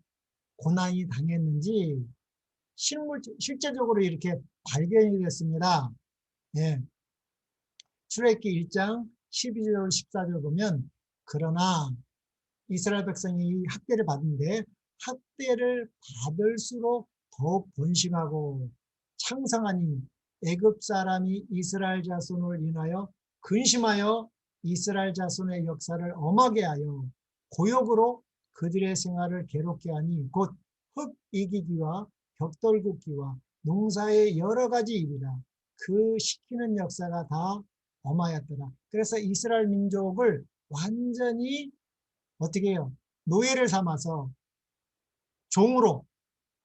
고난이 당했는지 실제적으로 이렇게 발견이 됐습니다. 예. 출애굽기 1장 12절 14절 보면 그러나 이스라엘 백성이 학대를 받는데 학대를 받을수록 더욱 번식하고 창성하니 애굽 사람이 이스라엘 자손을 인하여 근심하여 이스라엘 자손의 역사를 엄하게 하여 고욕으로 그들의 생활을 괴롭게 하니 곧 흙 이기기와 벽돌 굽기와 농사의 여러 가지 일이라 그 시키는 역사가 다 엄하였더라. 그래서 이스라엘 민족을 완전히 어떻게 해요? 노예를 삼아서 종으로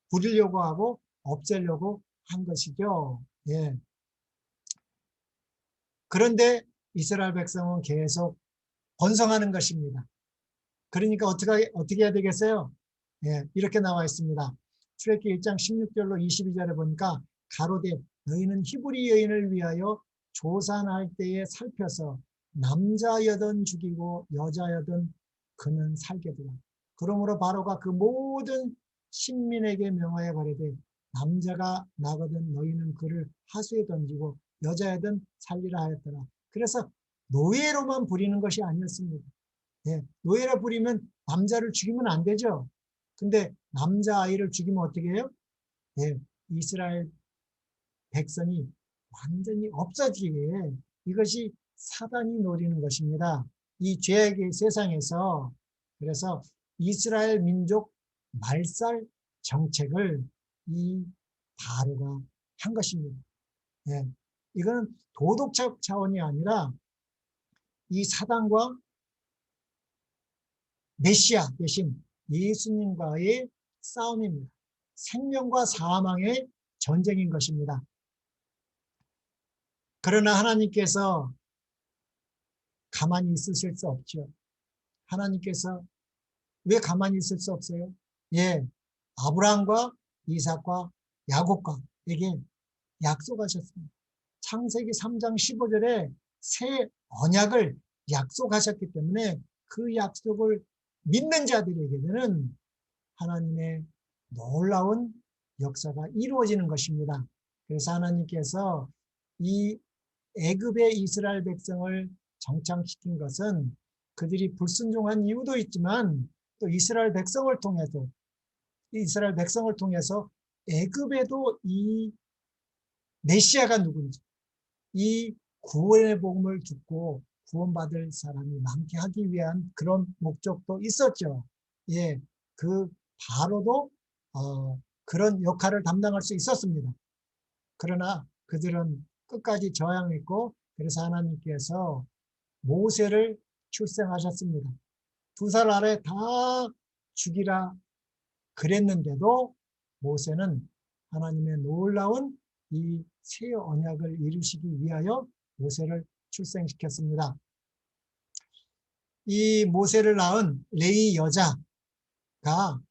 부리려고 하고 없애려고 한 것이죠. 예. 그런데 이스라엘 백성은 계속 번성하는 것입니다. 그러니까 어떻게 해야 되겠어요? 예, 이렇게 나와 있습니다. 출애굽기 1장 16절로 22절에 보니까 가로되 너희는 히브리 여인을 위하여 조산할 때에 살펴서 남자여든 죽이고 여자여든 그는 살게 되라. 그러므로 바로가 그 모든 신민에게 명하여 가로되 남자가 나거든 너희는 그를 하수에 던지고 여자여든 살리라 하였더라. 그래서 노예로만 부리는 것이 아니었습니다. 예, 노예로 부리면 남자를 죽이면 안 되죠. 근데 남자아이를 죽이면 어떻게 해요? 예, 이스라엘 백성이 완전히 없어지게 이것이 사단이 노리는 것입니다. 이 죄악의 세상에서 그래서 이스라엘 민족 말살 정책을 이 바로가 한 것입니다. 예, 이거는 도덕적 차원이 아니라 이 사단과 메시아 대신 예수님과의 싸움입니다. 생명과 사망의 전쟁인 것입니다. 그러나 하나님께서 가만히 있으실 수 없죠. 하나님께서 왜 가만히 있을 수 없어요? 예, 아브라함과 이삭과 야곱과에게 약속하셨습니다. 창세기 3장 15절에 새 언약을 약속하셨기 때문에 그 약속을 믿는 자들에게는 하나님의 놀라운 역사가 이루어지는 것입니다. 그래서 하나님께서 이 애굽의 이스라엘 백성을 정착시킨 것은 그들이 불순종한 이유도 있지만 또 이스라엘 백성을 통해서 애굽에도 이 메시아가 누군지 이 구원의 복음을 듣고 구원받을 사람이 많게 하기 위한 그런 목적도 있었죠. 예, 그 바로도 그런 역할을 담당할 수 있었습니다. 그러나 그들은 끝까지 저항했고 그래서 하나님께서 모세를 출생하셨습니다. 2살 아래 다 죽이라 그랬는데도 모세는 하나님의 놀라운 이 새 언약을 이루시기 위하여 모세를 출생시켰습니다. 이 모세를 낳은 레위 여자가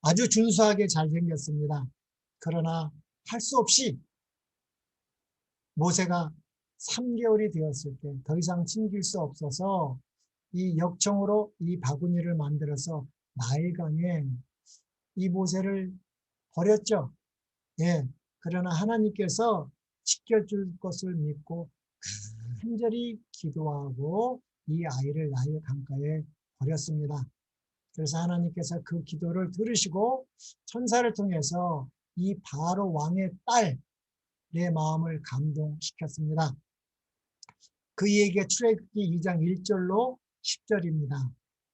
아주 준수하게 잘생겼습니다. 그러나 할 수 없이 모세가 3개월이 되었을 때 더 이상 챙길 수 없어서 이 역청으로 이 바구니를 만들어서 나일강에 이 모세를 버렸죠. 예. 그러나 하나님께서 지켜줄 것을 믿고 간절히 기도하고 이 아이를 나일 강가에 버렸습니다. 그래서 하나님께서 그 기도를 들으시고 천사를 통해서 이 바로 왕의 딸의 마음을 감동시켰습니다. 그 얘기가 출애굽기 2장 1절로 10절입니다.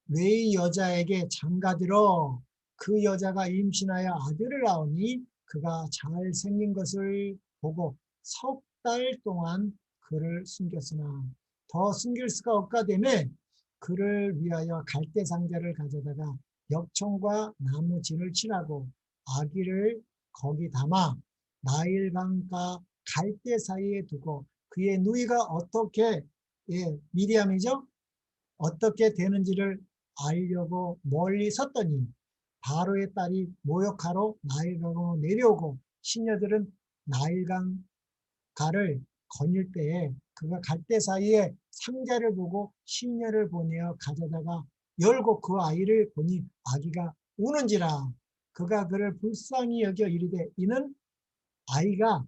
외의 여자에게 장가들어 그 여자가 임신하여 아들을 낳으니 그가 잘생긴 것을 보고 석 달 동안 그를 숨겼으나 더 숨길 수가 없가되매 그를 위하여 갈대 상자를 가져다가 엽청과 나무 진을 칠하고 아기를 거기 담아 나일강과 갈대 사이에 두고 그의 누이가 어떻게 미디암이죠? 어떻게 되는지를 알려고 멀리 섰더니 바로의 딸이 모욕하러 나일강으로 내려오고 시녀들은 나일강 가를 거닐 때에 그가 갈대 사이에 상자를 보고 시녀를 보내어 가져다가 열고 그 아이를 보니 아기가 우는지라 그가 그를 불쌍히 여겨 이르되 이는 아이가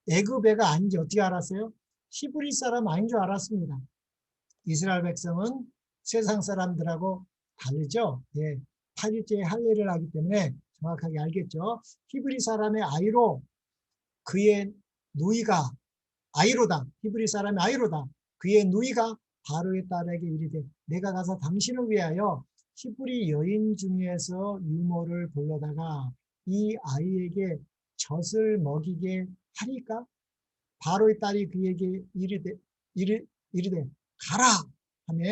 애굽애가 아닌지 어떻게 알았어요? 히브리 사람 아닌 줄 알았습니다. 이스라엘 백성은 세상 사람들하고 다르죠. 예, 8일째에 할례를 하기 때문에 정확하게 알겠죠. 히브리 사람의 아이로 그의 누이가 아이로다. 히브리 사람의 아이로다. 그의 누이가 바로의 딸에게 이르되 내가 가서 당신을 위하여 히브리 여인 중에서 유모를 불러다가 이 아이에게 젖을 먹이게 하리까? 바로의 딸이 그에게 이르되 가라 하며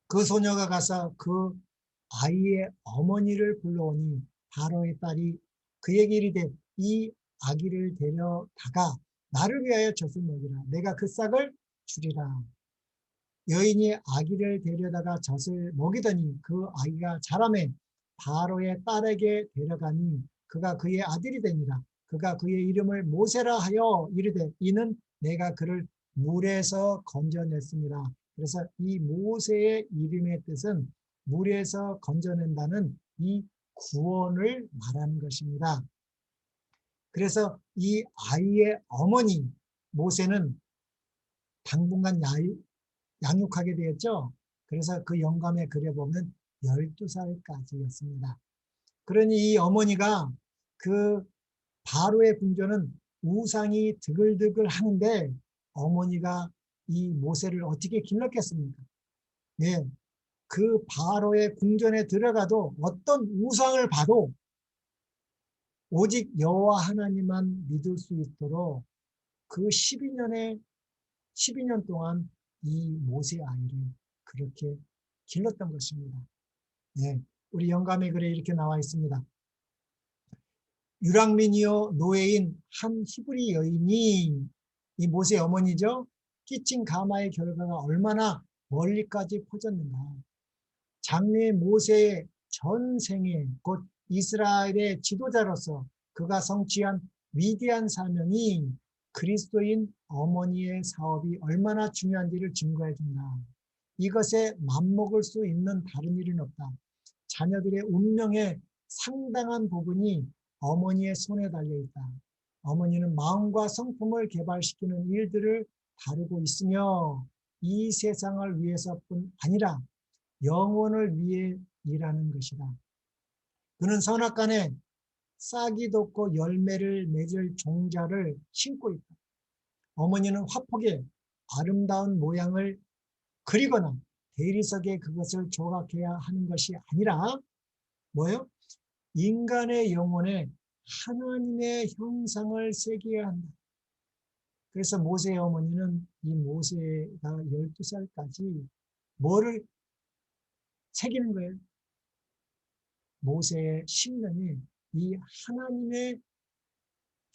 그 소녀가 가서 그 아이의 어머니를 불러오니 바로의 딸이 그에게 이르되 이 아기를 데려다가 나를 위하여 젖을 먹이라. 내가 그 싹을 주리라. 여인이 아기를 데려다가 젖을 먹이더니 그 아기가 자라매 바로의 딸에게 데려가니 그가 그의 아들이 되니라. 그가 그의 이름을 모세라 하여 이르되 이는 내가 그를 물에서 건져냈습니다. 그래서 이 모세의 이름의 뜻은 물에서 건져낸다는 이 구원을 말하는 것입니다. 그래서 이 아이의 어머니 모세는 당분간 양육하게 되었죠. 그래서 그 영감에 그려보면 12살까지였습니다. 그러니 이 어머니가 그 바로의 궁전은 우상이 드글드글 하는데 어머니가 이 모세를 어떻게 길렀겠습니까? 예, 그 바로의 궁전에 들어가도 어떤 우상을 봐도 오직 여호와 하나님만 믿을 수 있도록 그 12년 동안 이 모세 아이를 그렇게 길렀던 것입니다. 예, 우리 영감의 글에 이렇게 나와 있습니다. 유랑민이요 노예인 한 히브리 여인이 이 모세의 어머니죠. 끼친 가마의 결과가 얼마나 멀리까지 퍼졌는가. 장래 모세의 전생에 곧 이스라엘의 지도자로서 그가 성취한 위대한 사명이 그리스도인 어머니의 사업이 얼마나 중요한지를 증거해 준다. 이것에 맘먹을 수 있는 다른 일은 없다. 자녀들의 운명의 상당한 부분이 어머니의 손에 달려있다. 어머니는 마음과 성품을 개발시키는 일들을 다루고 있으며 이 세상을 위해서뿐 아니라 영혼을 위해 일하는 것이다. 그는 선악간에 싹이 돋고 열매를 맺을 종자를 심고 있다. 어머니는 화폭에 아름다운 모양을 그리거나 대리석에 그것을 조각해야 하는 것이 아니라 뭐예요? 인간의 영혼에 하나님의 형상을 새겨야 한다. 그래서 모세의 어머니는 이 모세가 12살까지 뭐를 새기는 거예요? 모세의 신령이 이 하나님의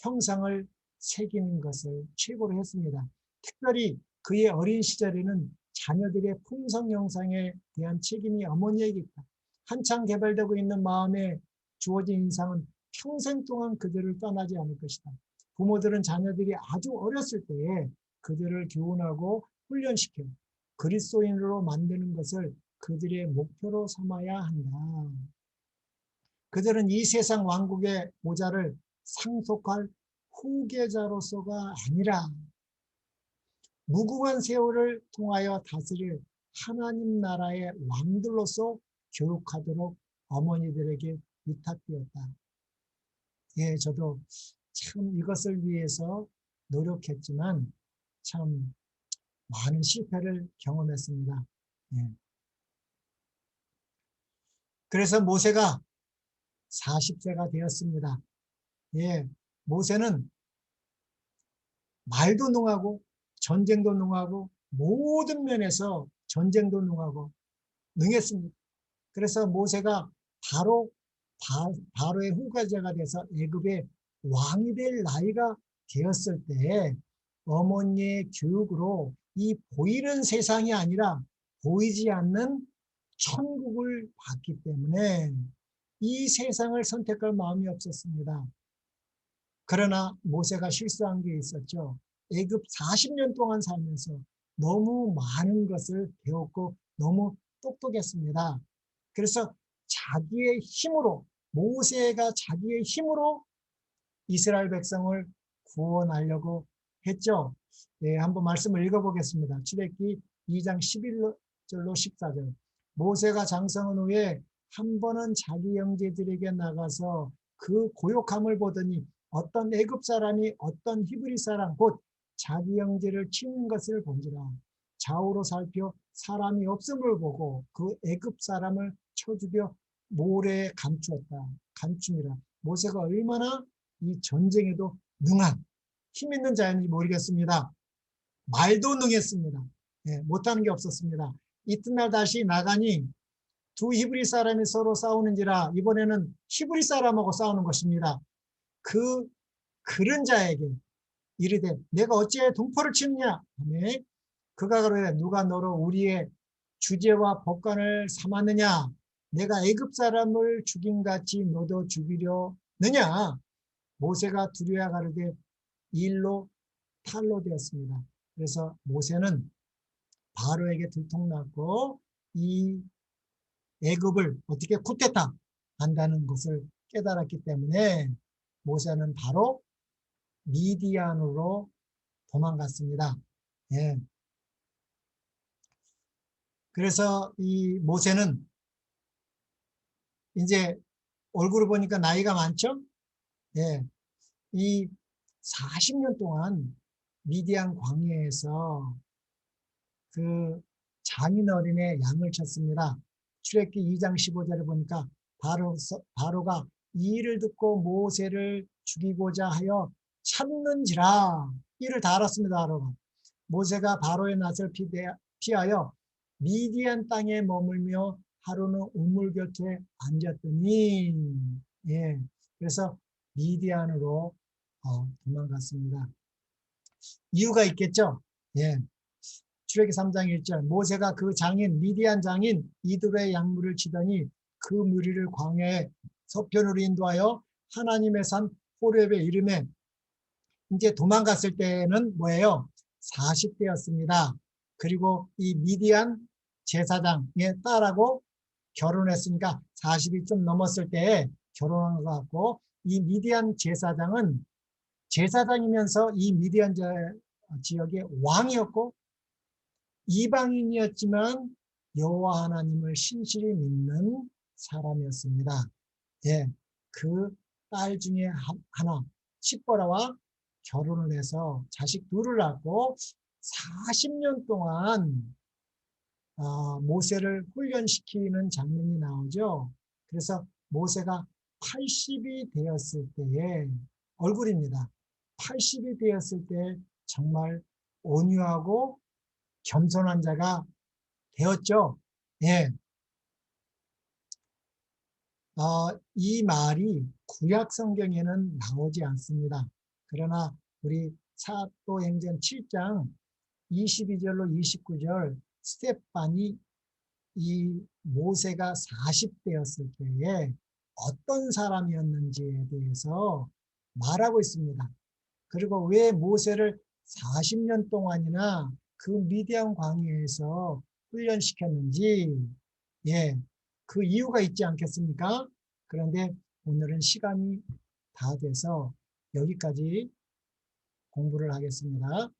형상을 새기는 것을 최고로 했습니다. 특별히 그의 어린 시절에는 자녀들의 품성 형상에 대한 책임이 어머니에게 있다. 한창 개발되고 있는 마음에 주어진 인상은 평생 동안 그들을 떠나지 않을 것이다. 부모들은 자녀들이 아주 어렸을 때에 그들을 교훈하고 훈련시켜 그리스도인으로 만드는 것을 그들의 목표로 삼아야 한다. 그들은 이 세상 왕국의 모자를 상속할 후계자로서가 아니라 무궁한 세월을 통하여 다스릴 하나님 나라의 왕들로서 교육하도록 어머니들에게 위탁되었다. 예, 저도 참 이것을 위해서 노력했지만 참 많은 실패를 경험했습니다. 예. 그래서 모세가 40세가 되었습니다. 예. 모세는 말도 능하고 전쟁도 능하고 모든 면에서 전쟁도 능했습니다. 그래서 모세가 바로의 후계자가 돼서 애굽의 왕이 될 나이가 되었을 때 어머니의 교육으로 이 보이는 세상이 아니라 보이지 않는 천국을 봤기 때문에 이 세상을 선택할 마음이 없었습니다. 그러나 모세가 실수한 게 있었죠. 애굽 40년 동안 살면서 너무 많은 것을 배웠고 너무 똑똑했습니다. 그래서 자기의 힘으로, 모세가 자기의 힘으로 이스라엘 백성을 구원하려고 했죠. 네, 한번 말씀을 읽어보겠습니다. 출애굽기 2장 11절로 14절. 모세가 장성한 후에 한 번은 자기 형제들에게 나가서 그 고욕함을 보더니 어떤 애굽 사람이 어떤 히브리 사람 곧 자기 형제를 치는 것을 본지라. 좌우로 살펴 사람이 없음을 보고 그 애굽 사람을 쳐 죽여 모래에 감추었다. 감춤이라. 모세가 얼마나 이 전쟁에도 능한 힘 있는 자였는지 모르겠습니다. 말도 능했습니다. 예, 못하는 게 없었습니다. 이튿날 다시 나가니 두 히브리 사람이 서로 싸우는지라 이번에는 히브리 사람하고 싸우는 것입니다. 그런 자에게 이르되 내가 어찌하여 동포를 치느냐 하매 그가 그러되 누가 너로 우리의 주제와 법관을 삼았느냐 내가 애굽 사람을 죽임같이 너도 죽이려느냐 모세가 두려워 가르되 일로 탈로 되었습니다. 그래서 모세는 바로에게 들통났고 이 애굽을 어떻게 쿠데타 한다는 것을 깨달았기 때문에 모세는 바로 미디안으로 도망갔습니다. 예. 그래서 이 모세는 이제 얼굴을 보니까 나이가 많죠? 예. 이 40년 동안 미디안 광야에서 그 장인어린의 양을 쳤습니다. 출애굽기 2장 15절에 보니까 바로가 이 일을 듣고 모세를 죽이고자 하여 찾는지라 이를 다 알았습니다. 바로가 모세가 바로의 낯을 피하여 미디안 땅에 머물며 하루는 우물 곁에 앉았더니 예, 그래서 미디안으로 도망갔습니다. 이유가 있겠죠. 예. 출애굽기 3장 1절 모세가 그 장인 미디안 장인 이드로의 양물을 치더니 그 무리를 광야의 서편으로 인도하여 하나님의 산 호렙에 이르매 이제 도망갔을 때는 뭐예요? 40대였습니다. 그리고 이 미디안 제사장의 딸하고 결혼했으니까 40이 좀 넘었을 때 결혼한 것 같고 이 미디안 제사장은 제사장이면서 이 미디안 지역의 왕이었고 이방인이었지만 여호와 하나님을 신실히 믿는 사람이었습니다. 예, 그 딸 중에 하나 시보라와 결혼을 해서 자식 둘을 낳고 40년 동안 모세를 훈련시키는 장면이 나오죠. 그래서 모세가 80이 되었을 때의 얼굴입니다. 80이 되었을 때 정말 온유하고 겸손한 자가 되었죠. 예. 이 말이 구약 성경에는 나오지 않습니다. 그러나 우리 사도행전 7장 22절로 29절 스데반이 이 모세가 40대였을 때에 어떤 사람이었는지에 대해서 말하고 있습니다. 그리고 왜 모세를 40년 동안이나 그 미디안 광야에서 훈련시켰는지 예, 그 이유가 있지 않겠습니까? 그런데 오늘은 시간이 다 돼서 여기까지 공부를 하겠습니다.